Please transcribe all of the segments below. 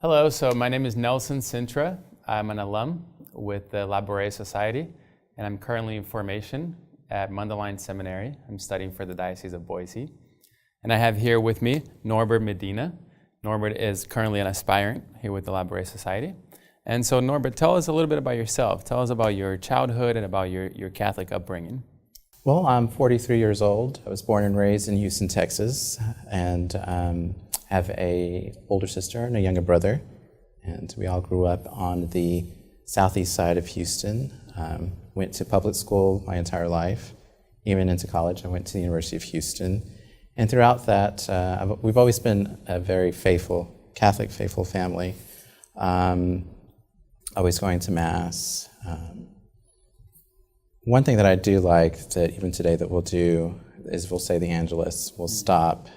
Hello, so my name is Nelson Sintra. I'm an alum with the Labouré Society, and I'm currently in formation at Mundelein Seminary. I'm studying for the Diocese of Boise. And I have here with me Norbert Medina. Norbert is currently an aspirant here with the Labouré Society. And so Norbert, tell us a little bit about yourself. Tell us about your childhood and about your Catholic upbringing. Well, I'm 43 years old. I was born and raised in Houston, Texas, and have an older sister and a younger brother. And we all grew up on the southeast side of Houston. Went to public school my entire life. Even into college, I went to the University of Houston. And throughout that, we've always been a very faithful, Catholic faithful family. Always going to Mass. One thing that I do like that even today that we'll do is we'll say the Angelus. We'll stop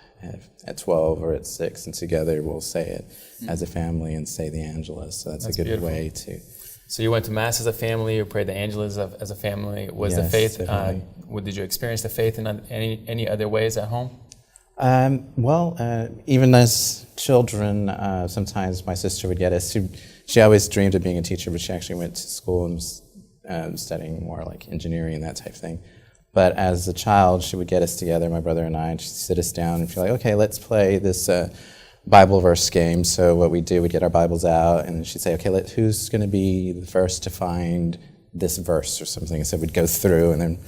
at 12 or at 6, and together we'll say it as a family and say the Angelus. So that's a good beautiful way to... So you went to Mass as a family, you prayed the Angelus as a family. Was the faith, did you experience the faith in any other ways at home? Even as children, sometimes my sister would get us. She always dreamed of being a teacher, but she actually went to school and was studying more like engineering and that type of thing. But as a child, she would get us together, my brother and I, and she'd sit us down and be like, okay, let's play this Bible verse game. So what we'd do, we'd get our Bibles out, and she'd say, okay, who's going to be the first to find this verse or something? So we'd go through, and then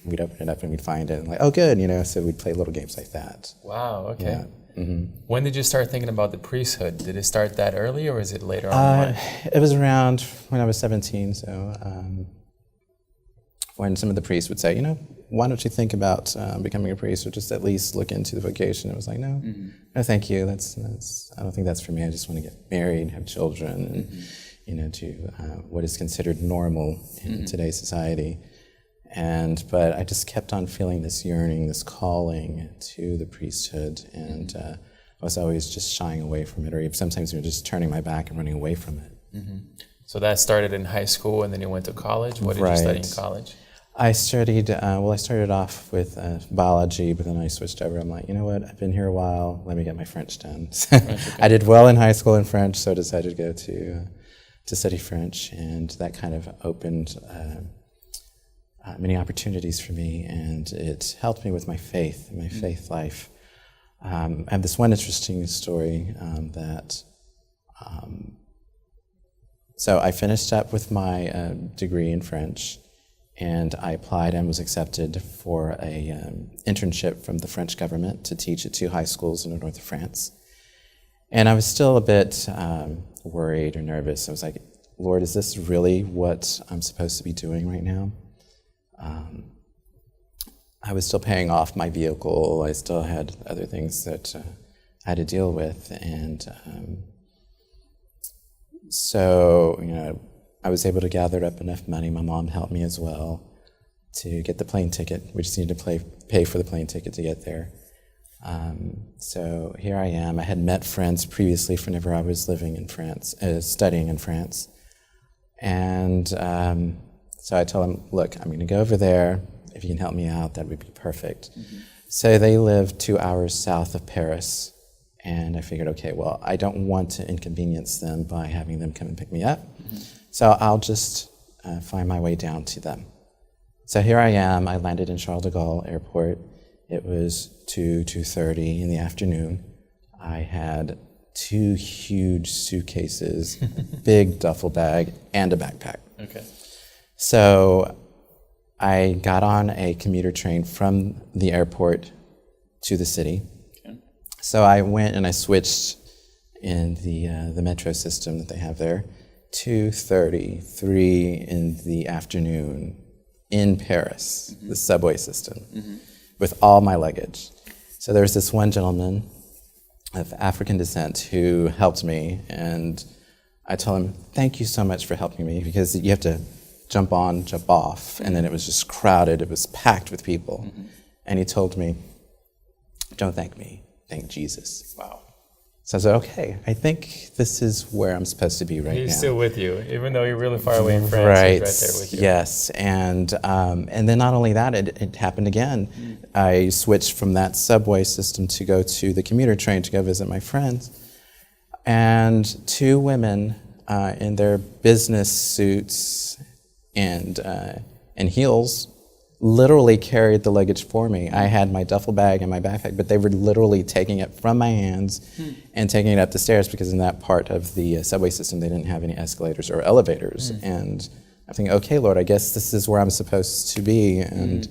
we'd open it up and we'd find it, and like, oh, good, so we'd play little games like that. Wow, okay. Yeah. Mm-hmm. When did you start thinking about the priesthood? Did it start that early, or is it later on? It was around when I was 17, so when some of the priests would say, why don't you think about becoming a priest, or just at least look into the vocation? It was like, no, thank you. That's I don't think that's for me. I just want to get married, have children, and do what is considered normal in today's society. But I just kept on feeling this yearning, this calling to the priesthood, and I was always just shying away from it, or sometimes just turning my back and running away from it. So that started in high school, and then you went to college. What did you study in college? I studied, I started off with biology, but then I switched over. I'm like, you know what, I've been here a while, let me get my French done. I did well in high school in French, so I decided to go to study French, and that kind of opened many opportunities for me, and it helped me with my faith, my faith life. I have this one interesting story so I finished up with my degree in French, and I applied and was accepted for an internship from the French government to teach at 2 high schools in the north of France. And I was still a bit worried or nervous. I was like, Lord, is this really what I'm supposed to be doing right now? I was still paying off my vehicle. I still had other things that I had to deal with. And so, I was able to gather up enough money. My mom helped me as well to get the plane ticket. We just needed to pay for the plane ticket to get there. So here I am. I had met friends previously whenever I was living in France, studying in France. And so I told them, look, I'm going to go over there. If you can help me out, that would be perfect. So they live 2 hours south of Paris. And I figured, okay, well, I don't want to inconvenience them by having them come and pick me up. So I'll just find my way down to them. So here I am. I landed in Charles de Gaulle Airport. It was 2:30 in the afternoon. I had 2 huge suitcases, big duffel bag, and a backpack. Okay. So I got on a commuter train from the airport to the city. Okay. So I went and I switched in the metro system that they have there. 2:33 in the afternoon in Paris, the subway system, with all my luggage. So there was this one gentleman of African descent who helped me, and I told him, thank you so much for helping me, because you have to jump on, jump off, and then it was just crowded, it was packed with people. And he told me, don't thank me, thank Jesus. Wow. So I said, okay, I think this is where I'm supposed to be right now. He's still with you, even though you're really far away in France. Right. He's right there with you. Yes, and then not only that, it happened again. I switched from that subway system to go to the commuter train to go visit my friends. And two women in their business suits and heels literally carried the luggage for me. I had my duffel bag and my backpack, but they were literally taking it from my hands and taking it up the stairs, because in that part of the subway system they didn't have any escalators or elevators. And I'm thinking, okay, Lord, I guess this is where I'm supposed to be. And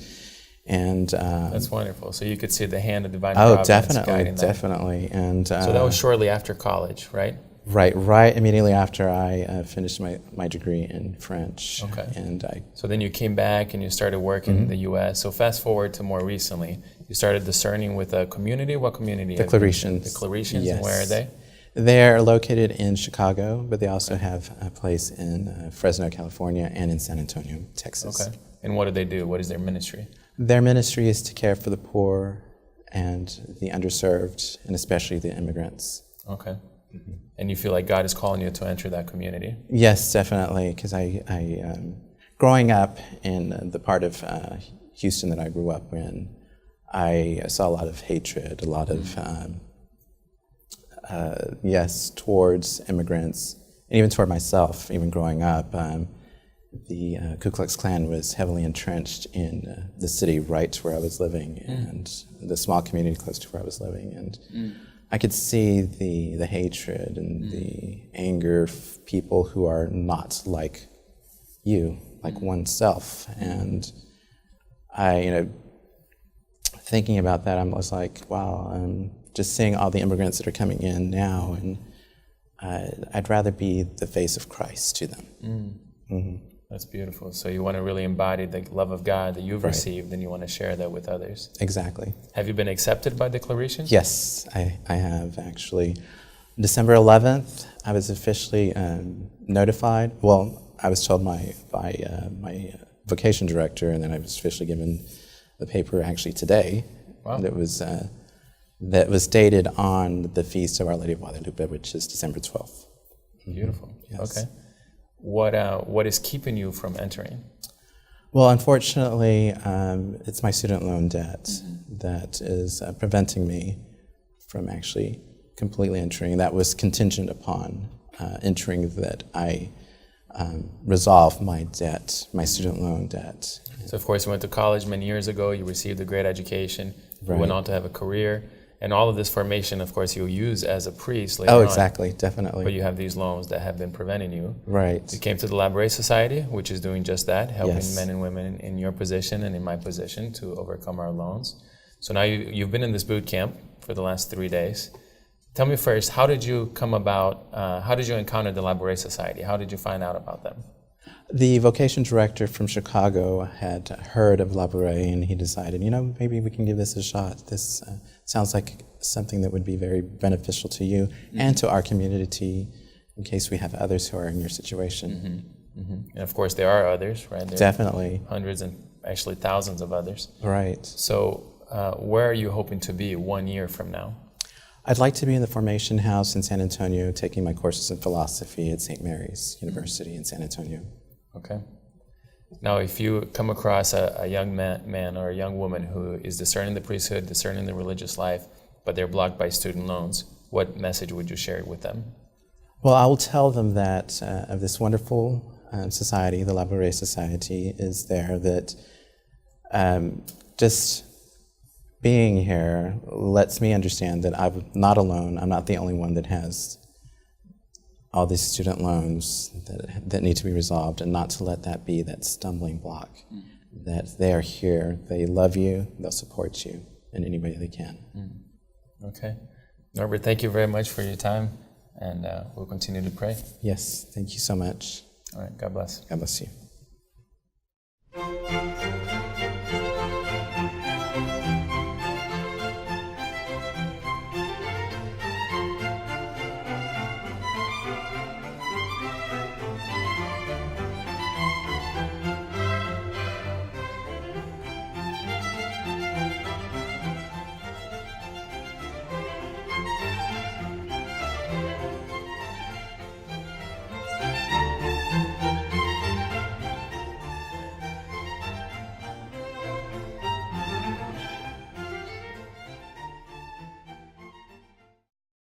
that's wonderful. So you could see the hand of divine oh, providence guiding that. definitely. And so that was shortly after college, right? Right immediately after I finished my degree in French. Okay. And so then you came back and you started working in the U.S. So fast forward to more recently, you started discerning with a community. What community? The Claretians. The Claretians, yes. And where are they? They're located in Chicago, but they also have a place in Fresno, California, and in San Antonio, Texas. Okay. And what do they do? What is their ministry? Their ministry is to care for the poor and the underserved, and especially the immigrants. Okay. And you feel like God is calling you to enter that community? Yes, definitely, because I growing up in the part of Houston that I grew up in, I saw a lot of hatred, a lot of, towards immigrants, and even toward myself, even growing up. The Ku Klux Klan was heavily entrenched in the city right where I was living, and the small community close to where I was living. And I could see the hatred and the anger of people who are not like you, like oneself. And I, thinking about that, I was like, wow, I'm just seeing all the immigrants that are coming in now, and I'd rather be the face of Christ to them. That's beautiful. So you want to really embody the love of God that you've received, and you want to share that with others. Exactly. Have you been accepted by the Claretians? Yes, I have actually. December 11th, I was officially notified. Well, I was told by my vocation director, and then I was officially given the paper actually today. Wow. That was dated on the feast of Our Lady of Guadalupe, which is December 12th. Beautiful. Yes. Okay. What is keeping you from entering? Well, unfortunately, it's my student loan debt that is preventing me from actually completely entering. That was contingent upon entering, that I resolve my debt, my student loan debt. So, of course, you went to college many years ago. You received a great education. You went on to have a career. And all of this formation, of course, you'll use as a priest later on. Oh, exactly, definitely. But you have these loans that have been preventing you. Right. You came to the Labouré Society, which is doing just that, helping Yes. men and women in your position and in my position to overcome our loans. So now you've been in this boot camp for the last 3 days. Tell me first, how did you come about, how did you encounter the Labouré Society? How did you find out about them? The vocation director from Chicago had heard of Labouré, and he decided, maybe we can give this a shot. This sounds like something that would be very beneficial to you and to our community, in case we have others who are in your situation. And of course, there are others, right? There Definitely. are hundreds and actually thousands of others. Right. So where are you hoping to be 1 year from now? I'd like to be in the Formation House in San Antonio, taking my courses in philosophy at St. Mary's University in San Antonio. Okay. Now, if you come across a young man or a young woman who is discerning the priesthood, discerning the religious life, but they're blocked by student loans, what message would you share with them? Well, I will tell them that of this wonderful society, the Labouré Society, is there, that just being here lets me understand that I'm not alone. I'm not the only one that has all these student loans that need to be resolved, and not to let that be that stumbling block. That they are here, they love you, they'll support you in any way they can. Okay. Norbert, thank you very much for your time, and we'll continue to pray. Yes, thank you so much. All right, God bless. God bless you.